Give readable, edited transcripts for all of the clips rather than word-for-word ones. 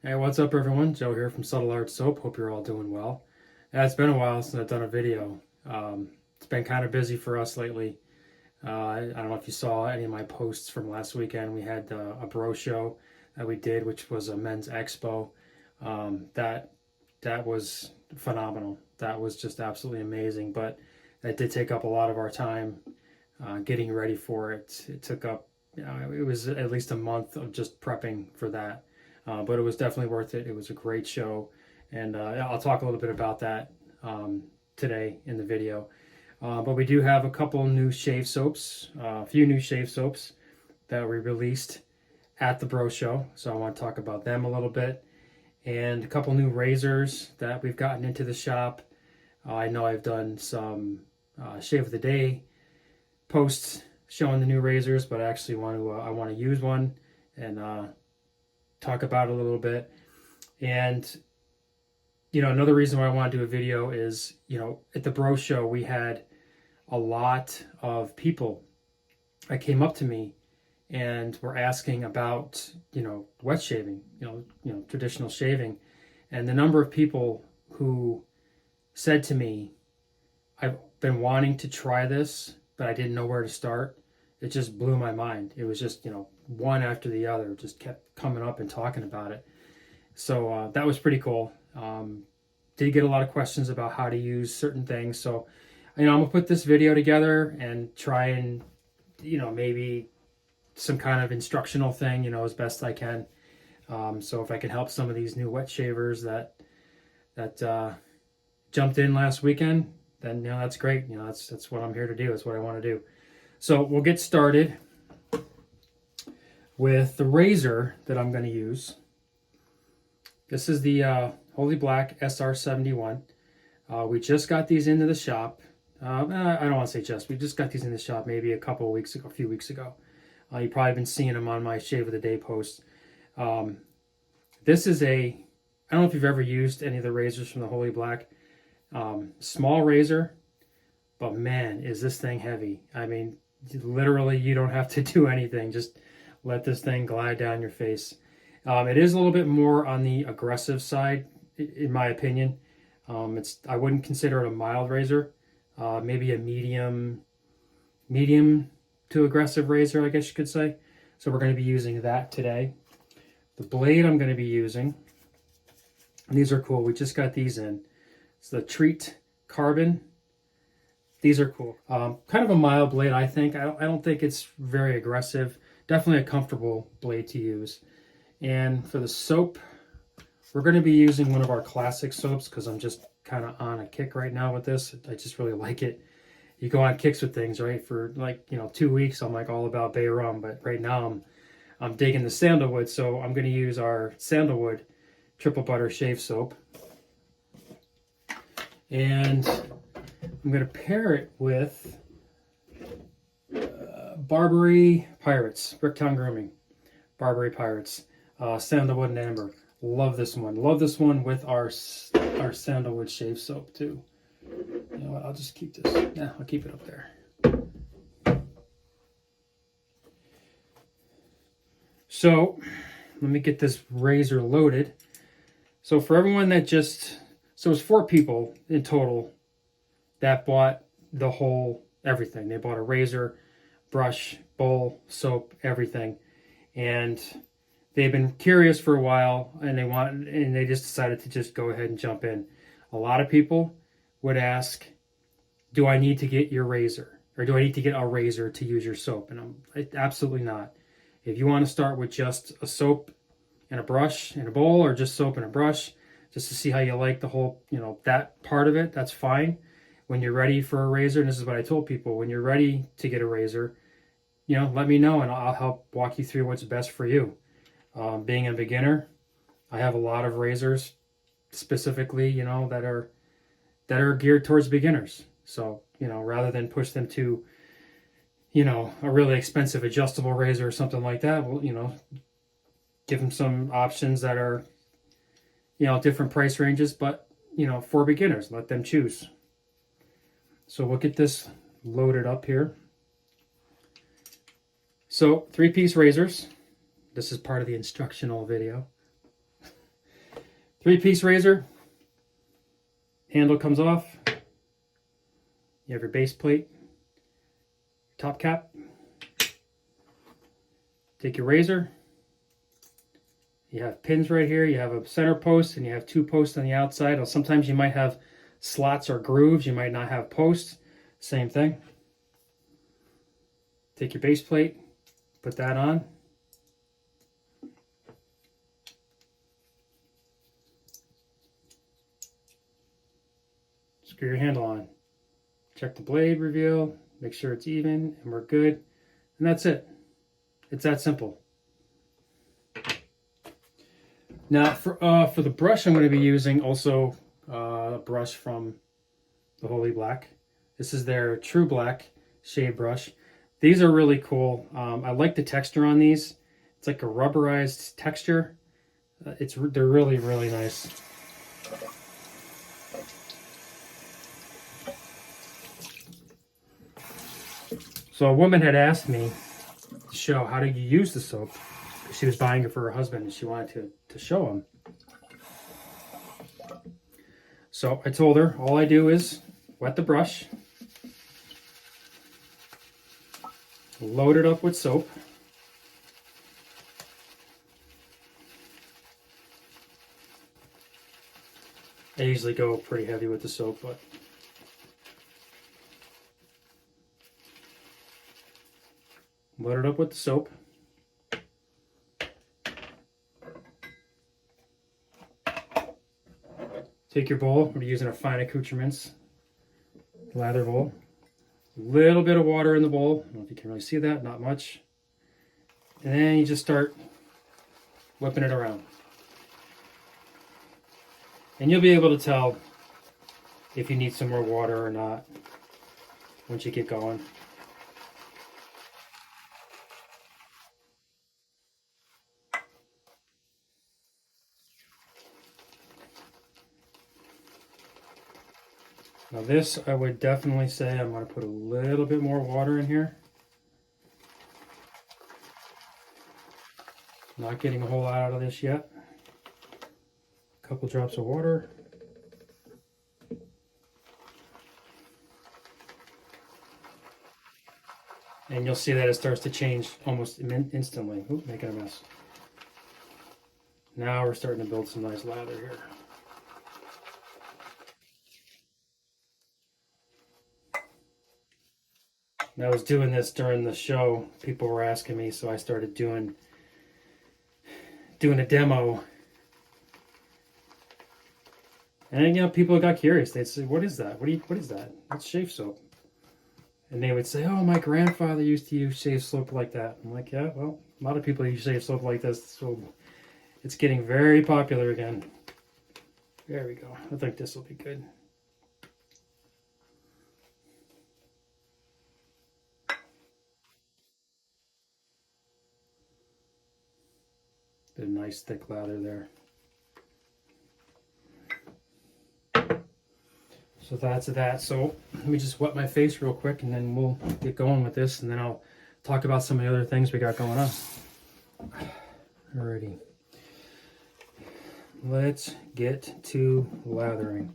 Hey, what's up, everyone? Joe here from Subtle Art Soap. Hope you're all doing well. Yeah, it's been a while since I've done a video. It's been kind of busy for us lately. I don't know if you saw any of my posts from last weekend. We had a bro show that we did, which was a men's expo. That was phenomenal. That was just absolutely amazing. But that did take up a lot of our time getting ready for it. It took up, it was at least a month of just prepping for that. But it was definitely worth it. It was a great show, and I'll talk a little bit about that today in the video. But we do have a couple new shave soaps, a few new shave soaps that we released at the Bro Show. So I want to talk about them a little bit, and a couple new razors that we've gotten into the shop. I know I've done some shave of the day posts showing the new razors, but I actually want to use one and talk about it a little bit. And another reason why I want to do a video is, at the Bro Show we had a lot of people that came up to me and were asking about, wet shaving, traditional shaving, and the number of people who said to me, "I've been wanting to try this, but I didn't know where to start." It just blew my mind. It was just, one after the other, just kept coming up and talking about it. So that was pretty cool. Did get a lot of questions about how to use certain things. So, I'm gonna put this video together and try and, maybe some kind of instructional thing, as best I can. So if I can help some of these new wet shavers that jumped in last weekend, then that's great. That's what I'm here to do. That's what I want to do. So we'll get started with the razor that I'm going to use. This is the Holy Black SR71. We just got these into the shop. I don't want to say just. We just got these in the shop maybe a few weeks ago. You've probably been seeing them on my Shave of the Day post. This is I don't know if you've ever used any of the razors from the Holy Black. Small razor, but man, is this thing heavy. I mean, literally, you don't have to do anything. Just let this thing glide down your face. It is a little bit more on the aggressive side, in my opinion. I wouldn't consider it a mild razor. Maybe a medium to aggressive razor, I guess you could say. So we're going to be using that today. The blade I'm going to be using, these are cool. We just got these in. It's the Treat Carbon. These are cool. Kind of a mild blade, I think. I don't think it's very aggressive. Definitely a comfortable blade to use. And for the soap, we're going to be using one of our classic soaps because I'm just kind of on a kick right now with this. I just really like it. You go on kicks with things, right? For 2 weeks, I'm like all about Bay Rum, but right now I'm digging the sandalwood, so I'm going to use our sandalwood triple butter shave soap. And I'm going to pair it with Barbary Pirates, Bricktown Grooming, Barbary Pirates, Sandalwood and Amber. Love this one. Love this one with our sandalwood shave soap too. You know what? I'll just keep this. Yeah, I'll keep it up there. So let me get this razor loaded. So for everyone so it's 4 people in total that bought the whole everything. They bought a razor, brush, bowl, soap, everything. And they've been curious for a while and they just decided to just go ahead and jump in. A lot of people would ask, do I need to get your razor? Or do I need to get a razor to use your soap? And absolutely not. If you want to start with just a soap and a brush and a bowl, or just soap and a brush, just to see how you like the whole, that part of it, that's fine. When you're ready for a razor, and this is what I told people, when you're ready to get a razor, let me know and I'll help walk you through what's best for you. Being a beginner, I have a lot of razors specifically, that are geared towards beginners. So, rather than push them to, a really expensive adjustable razor or something like that, well, give them some options that are, different price ranges, but, for beginners, let them choose. So we'll get this loaded up here. So 3-piece razors. This is part of the instructional video. 3-piece razor. Handle comes off. You have your base plate, top cap. Take your razor. You have pins right here. You have a center post and you have 2 posts on the outside. Or sometimes you might have slots or grooves. You might not have posts. Same thing. Take your base plate, put that on. Screw your handle on. Check the blade reveal, make sure it's even, and we're good. And that's it. It's that simple. Now for the brush I'm going to be using also a brush from the Holy Black. This is their True Black shade brush. These are really cool. I like the texture on these. It's like a rubberized texture. They're really, really nice. So a woman had asked me to show how do you use the soap. She was buying it for her husband and she wanted to show him. So I told her all I do is wet the brush, load it up with soap, I usually go pretty heavy with the soap, but load it up with the soap. Take your bowl. We're using a fine accoutrements lather bowl. A little bit of water in the bowl. I don't know if you can really see that, not much. And then you just start whipping it around. And you'll be able to tell if you need some more water or not once you get going. Now this, I would definitely say I'm going to put a little bit more water in here. Not getting a whole lot out of this yet. A couple drops of water. And you'll see that it starts to change almost instantly. Oop, making a mess. Now we're starting to build some nice lather here. And I was doing this during the show. People were asking me, so I started doing a demo. And you know, people got curious. They'd say, "What is that? What is that? That's shave soap." And they would say, "Oh, my grandfather used to use shave soap like that." I'm like, "Yeah, well, a lot of people use shave soap like this, so it's getting very popular again." There we go. I think this will be good. A nice thick lather there. So that's that. So let me just wet my face real quick and then we'll get going with this and then I'll talk about some of the other things we got going on. Alrighty. Let's get to lathering.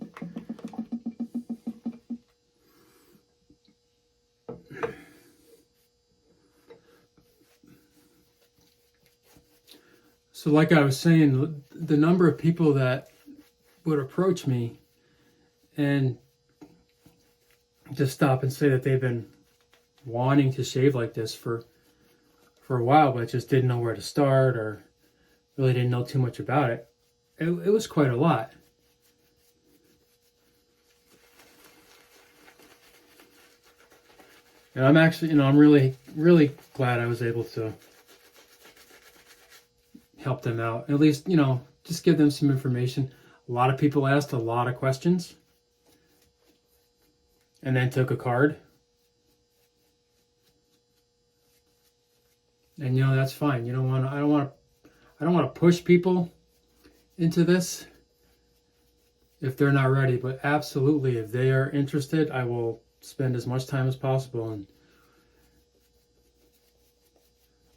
So like I was saying, the number of people that would approach me and just stop and say that they've been wanting to shave like this for a while, but just didn't know where to start or really didn't know too much about it. It was quite a lot. And I'm actually, I'm really, really glad I was able to help them out. At least, just give them some information. A lot of people asked a lot of questions and then took a card. And that's fine. I don't want to push people into this if they're not ready, but absolutely if they are interested, I will spend as much time as possible, and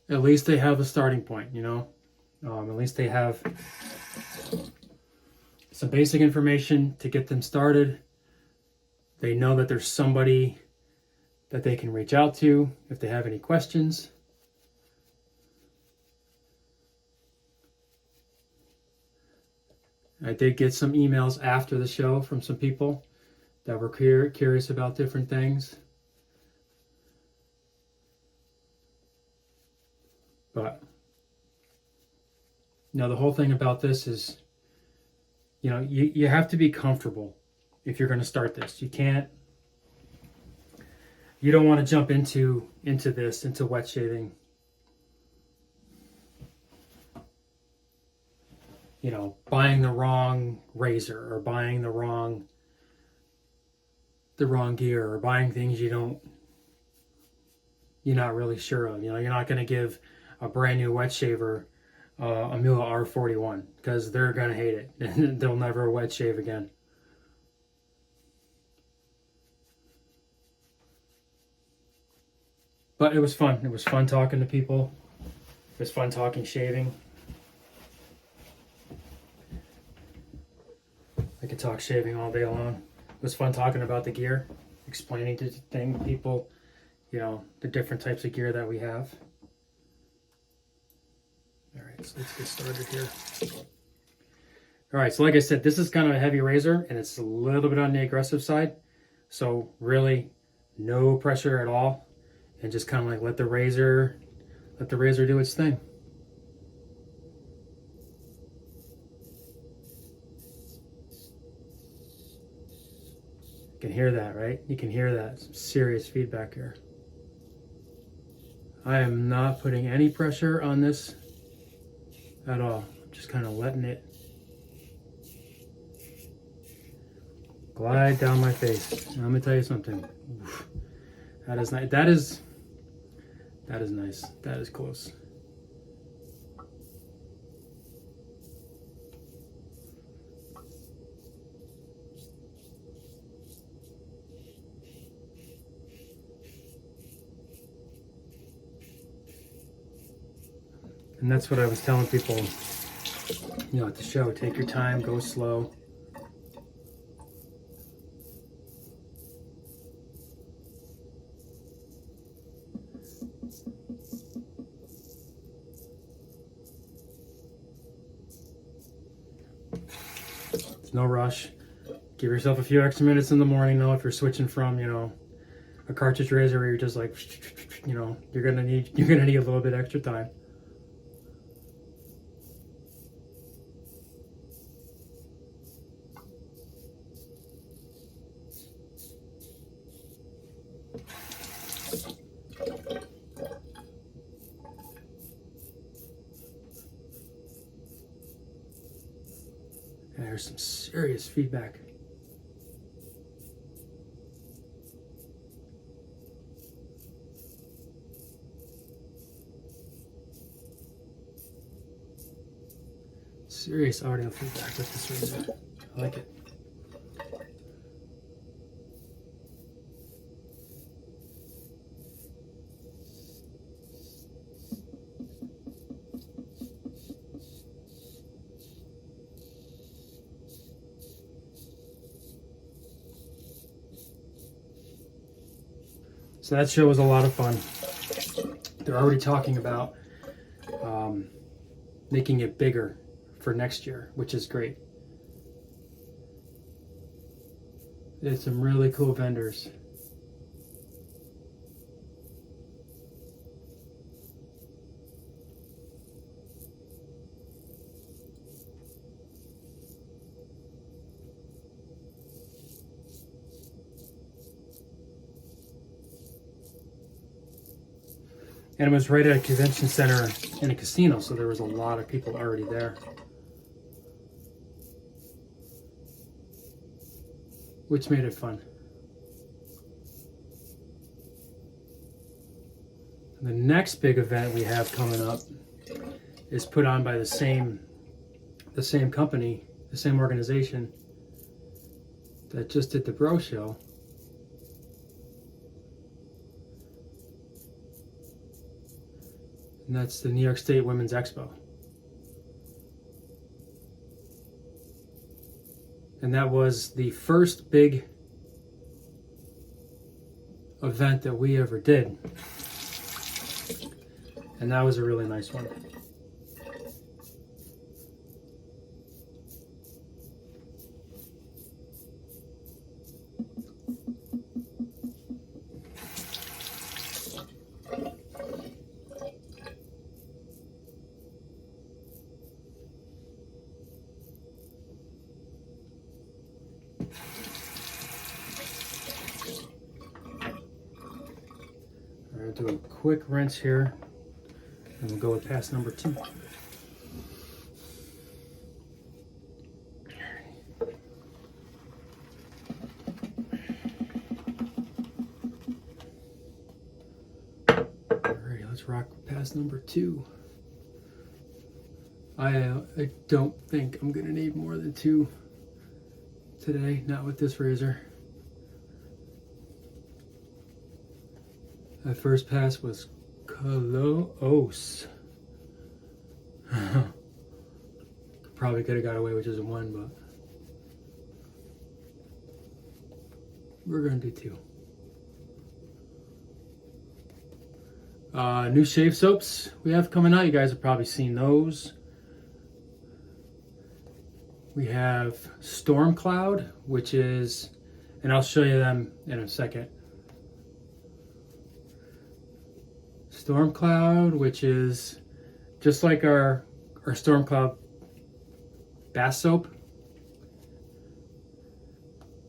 at least they have a starting point, at least they have some basic information to get them started. They know that there's somebody that they can reach out to if they have any questions. I did get some emails after the show from some people that were curious about different things. But, the whole thing about this is, you have to be comfortable if you're going to start this. You don't want to jump into wet shaving, buying the wrong razor or buying the wrong gear or buying things you're not really sure of. You're not going to give a brand new wet shaver a Miele R41 because they're going to hate it and they'll never wet shave again. But it was fun. It was fun talking to people. It was fun talking shaving. I could talk shaving all day long. It was fun talking about the gear, explaining to people, the different types of gear that we have. All right, so let's get started here. All right, so like I said, this is kind of a heavy razor, and it's a little bit on the aggressive side. So really, no pressure at all, and just kind of like let the razor do its thing. You can hear that, right? You can hear that. Some serious feedback here. I am not putting any pressure on this at all. I'm just kind of letting it glide down my face. And I'm gonna tell you something. Oof. That is nice. That is nice. That is close. And that's what I was telling people, at the show. Take your time, go slow. There's no rush. Give yourself a few extra minutes in the morning, though, if you're switching from, a cartridge razor where you're just like, you're gonna need a little bit extra time. And there's some serious feedback. Serious audio feedback with this razor. I like it. So that show was a lot of fun. They're already talking about making it bigger for next year, which is great. There's some really cool vendors. And it was right at a convention center in a casino, so there was a lot of people already there. Which made it fun. The next big event we have coming up is put on by the same company, the same organization that just did the Bro Show. And that's the New York State Women's Expo. And that was the first big event that we ever did. And that was a really nice one. I'll do a quick rinse here, and we'll go with pass number 2. Alrighty, let's rock pass number 2. I don't think I'm gonna need more than 2 today, not with this razor. My first pass was close. Probably could have got away with just 1, but we're gonna do 2. New shave soaps we have coming out. You guys have probably seen those. We have Storm Cloud, which is, and I'll show you them in a second. Storm Cloud, which is just like our Storm Cloud bath soap.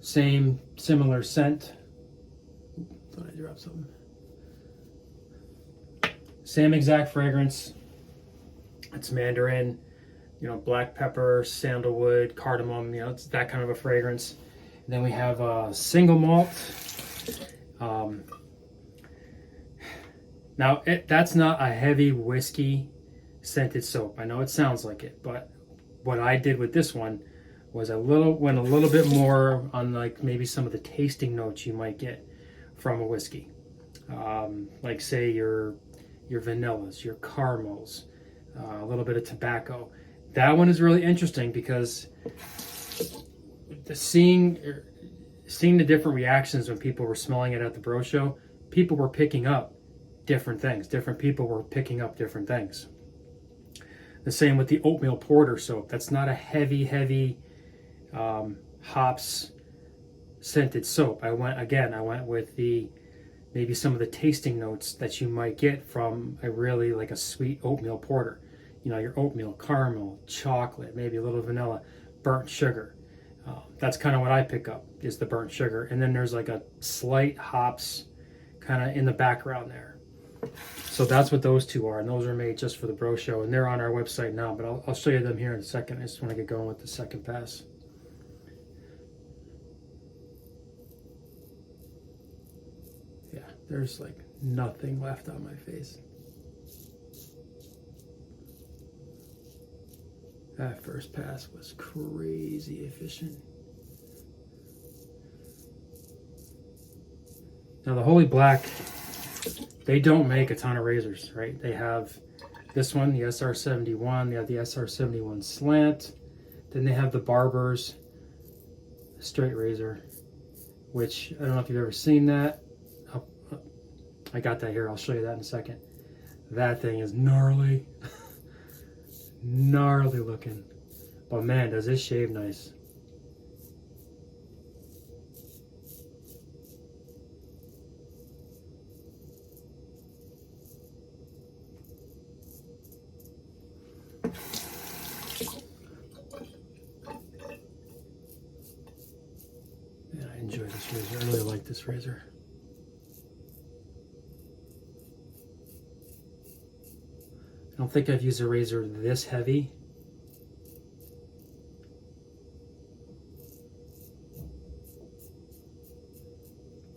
Similar scent. Thought I dropped something. Same exact fragrance. It's mandarin, black pepper, sandalwood, cardamom, it's that kind of a fragrance. And then we have a single malt. Now, that's not a heavy whiskey scented soap. I know it sounds like it, but what I did with this one was went a little bit more on like maybe some of the tasting notes you might get from a whiskey. Like say your vanillas, your caramels, a little bit of tobacco. That one is really interesting because seeing the different reactions when people were smelling it at the Bro Show, people were picking up different things. Different people were picking up different things. The same with the oatmeal porter soap. That's not a heavy hops scented soap. I went with maybe some of the tasting notes that you might get from a sweet oatmeal porter. Your oatmeal, caramel, chocolate, maybe a little vanilla, burnt sugar. That's kind of what I pick up, is the burnt sugar. And then there's like a slight hops kind of in the background there. So that's what those two are, and those are made just for the Bro Show, and they're on our website now, but I'll show you them here in a second. I just want to get going with the second pass. Yeah, there's like nothing left on my face. That first pass was crazy efficient. Now the Holy Black, they don't make a ton of razors, right? They have this one, the SR71. They have the SR71 Slant. Then they have the Barber's straight razor, which I don't know if you've ever seen that. I got that here. I'll show you that in a second. That thing is gnarly. Gnarly looking. But man, does it shave nice. Man, I enjoy this razor. I really like this razor. I don't think I've used a razor this heavy.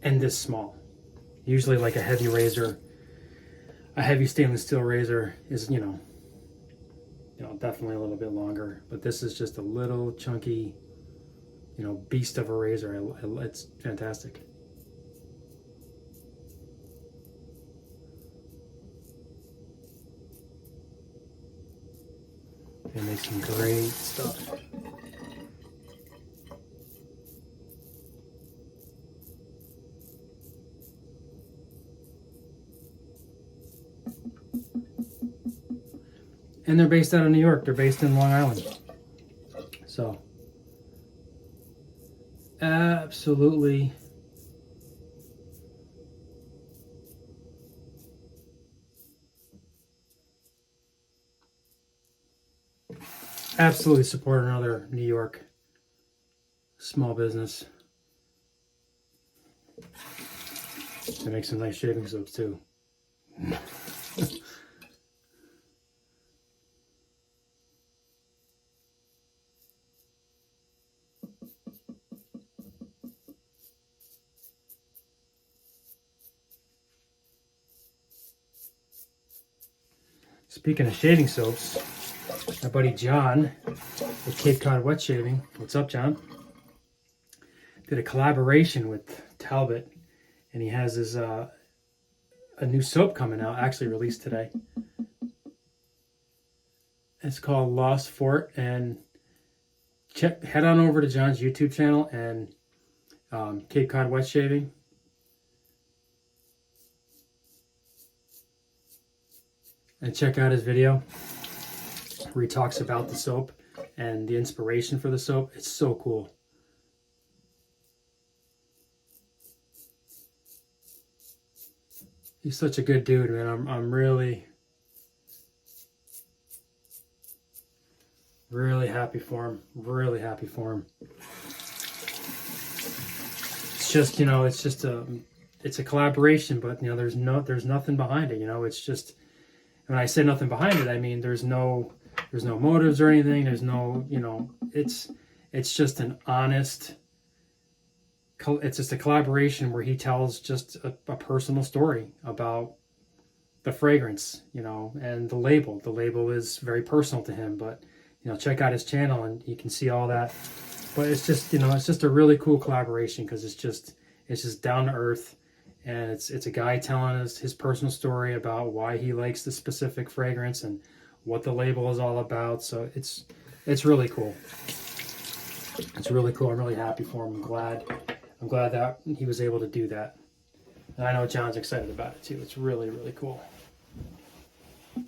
And this small. Usually like a heavy razor, a heavy stainless steel razor is, definitely a little bit longer. But this is just a little chunky, beast of a razor. It's fantastic. It makes some great stuff. And they're based out of New York. They're based in Long Island. So, absolutely support another New York small business. They make some nice shaving soaps too. Speaking of shaving soaps, my buddy John at Cape Cod Wet Shaving, what's up, John? Did a collaboration with Talbot, and he has his a new soap coming out, actually released today. It's called Lost Fort, and head on over to John's YouTube channel and Cape Cod Wet Shaving. And check out his video where he talks about the soap and the inspiration for the soap. It's so cool. He's such a good dude, man. I'm really happy for him. Really happy for him. It's just, you know, it's a collaboration, but you know, there's nothing behind it. You know, it's just, when I say nothing behind it, I mean there's no motives or anything. There's no, you know, it's just an honest. It's just a collaboration where he tells just a personal story about the fragrance, you know, and the label. The label is very personal to him, but you know, check out his channel and you can see all that. But it's just, you know, it's just a really cool collaboration because it's just down to earth, and it's a guy telling us his personal story about why he likes the specific fragrance and what the label is all about. So it's really cool. It's really cool. I'm really happy for him. I'm glad that he was able to do that. And I know John's excited about it too. It's really, really cool.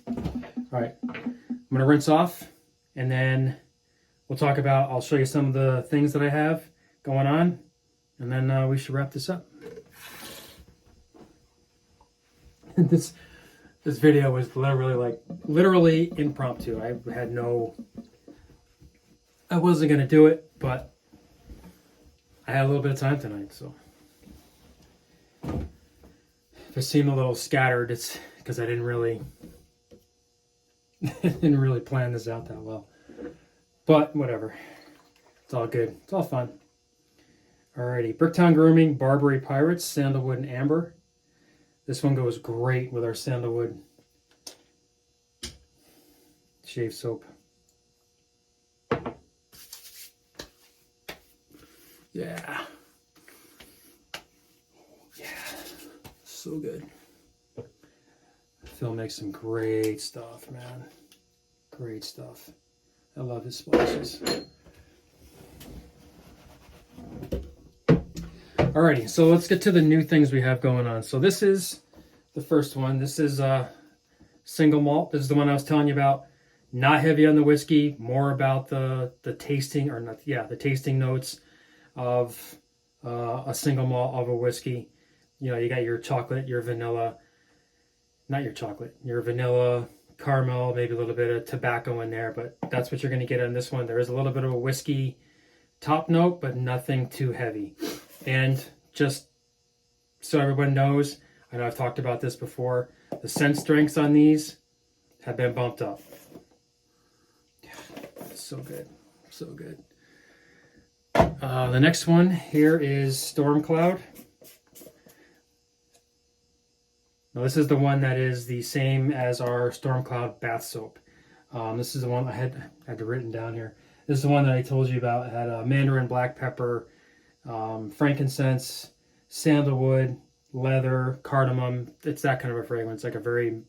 All right, I'm gonna rinse off, and then I'll show you some of the things that I have going on, and then we should wrap this up. This video was literally impromptu. I wasn't gonna do it, but I had a little bit of time tonight, so if I seem a little scattered, it's because I didn't really plan this out that well. But whatever, it's all good. It's all fun. Alrighty, Bricktown Grooming Barbary Pirates Sandalwood and Amber. This one goes great with our sandalwood shave soap. Yeah. So good. Phil makes some great stuff, man. Great stuff. I love his splashes. Alrighty, so let's get to the new things we have going on. So this is the first one. This is single malt. This is the one I was telling you about. Not heavy on the whiskey, more about the tasting, or not, yeah, the tasting notes of a single malt of a whiskey. You know, you got your chocolate, your vanilla, not your chocolate, your vanilla, caramel, maybe a little bit of tobacco in there, but that's what you're going to get on this one. There is a little bit of a whiskey top note, but nothing too heavy. And just so everyone knows, I know I've talked about this before, the scent strengths on these have been bumped up. So good. So good. The next one here is Storm Cloud. Now this is the one that is the same as our Storm Cloud bath soap. This is the one I had written down here. This is the one that I told you about. It had mandarin, black pepper, frankincense, sandalwood, leather, cardamom. It's that kind of a fragrance, like a very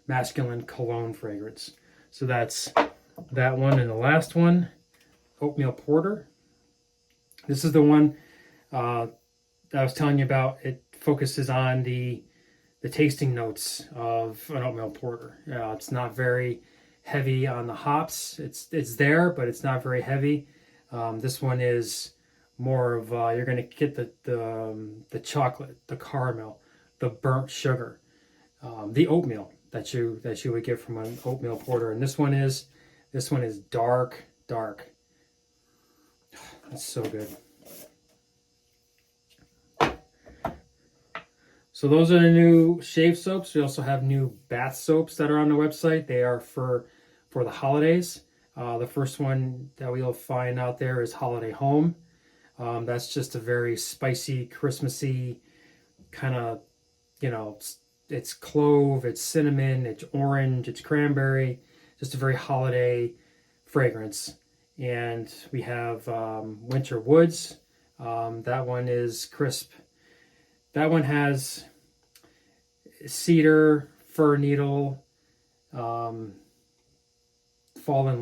masculine cologne fragrance. So that's that one. And the last one, oatmeal porter. This is the one that I was telling you about. It focuses on the tasting notes of an oatmeal porter. It's not very heavy on the hops. It's there, but it's not very heavy. This one is more of you're going to get the chocolate, the caramel, the burnt sugar, the oatmeal that you would get from an oatmeal porter. And this one is dark. It's so good. So those are the new shave soaps. We also have new bath soaps that are on the website. They are for the holidays. The first one that we'll find out there is Holiday Home. That's just a very spicy, Christmassy kind of, it's clove, it's cinnamon, it's orange, it's cranberry, just a very holiday fragrance. And we have Winter Woods. That one is crisp. That one has cedar, fir needle, fallen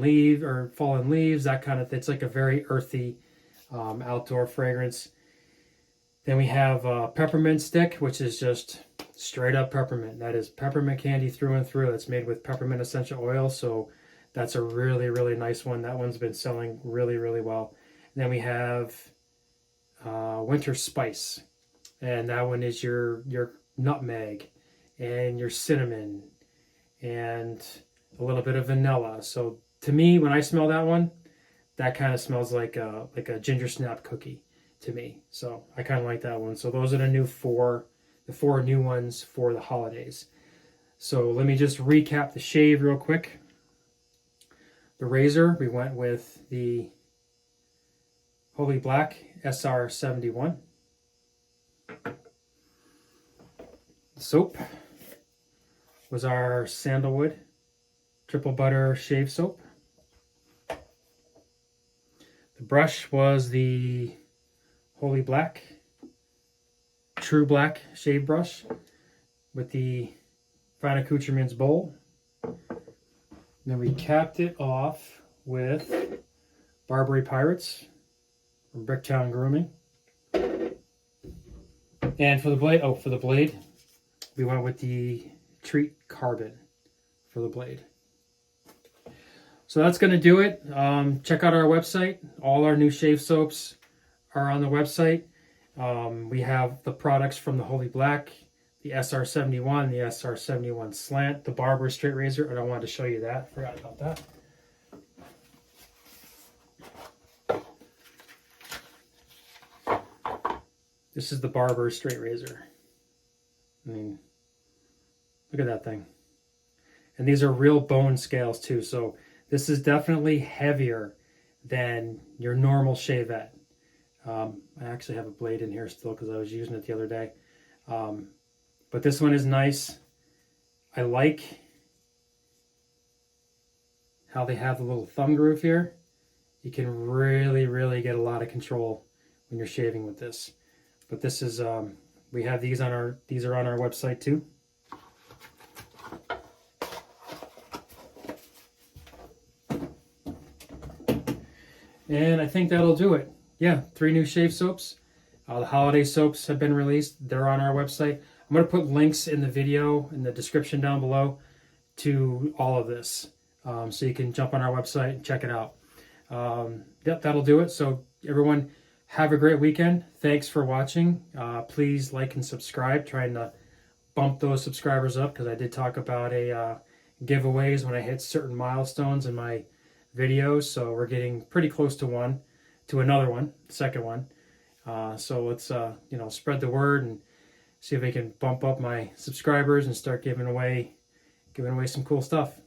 leaves, that kind of. It's like a very earthy outdoor fragrance. Then we have peppermint stick, which is just straight up peppermint. That is peppermint candy through and through. That's made with peppermint essential oil, so that's a really, really nice one. That one's been selling really, really well. And then we have winter spice, and that one is your nutmeg and your cinnamon and a little bit of vanilla. So to me, when I smell that one, that kind of smells like a ginger snap cookie to me. So I kind of like that one. So those are the four new ones for the holidays. So let me just recap the shave real quick. The razor, we went with the Holy Black SR71. The soap was our Sandalwood Triple Butter Shave Soap. The brush was the Holy Black True Black Shave Brush with the Fine Accoutrements bowl. Then we capped it off with Barbary Pirates from Bricktown Grooming. And for the blade, we went with the Treat Carbon for the blade. So that's going to do it. Check out our website. All our new shave soaps are on the website. We have the products from the Holy Black, the SR71, the SR71 Slant, the Barber Straight Razor. I don't want to show you that. Forgot about that. This is the Barber Straight Razor. I mean, look at that thing. And these are real bone scales too. So this is definitely heavier than your normal shavette. I actually have a blade in here still because I was using it the other day. But this one is nice. I like how they have the little thumb groove here. You can really, really get a lot of control when you're shaving with this. But this is, we have these on our website too. And I think that'll do it. Yeah, 3 new shave soaps. The holiday soaps have been released. They're on our website. I'm going to put links in the video, in the description down below, to all of this. So you can jump on our website and check it out. Yep, that'll do it. So everyone, have a great weekend. Thanks for watching. Please like and subscribe. Trying to bump those subscribers up because I did talk about giveaways when I hit certain milestones in my videos. So we're getting pretty close to another one, second one. So let's spread the word and see if we can bump up my subscribers and start giving away some cool stuff.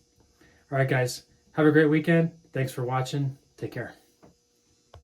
All right, guys, have a great weekend. Thanks for watching. Take care.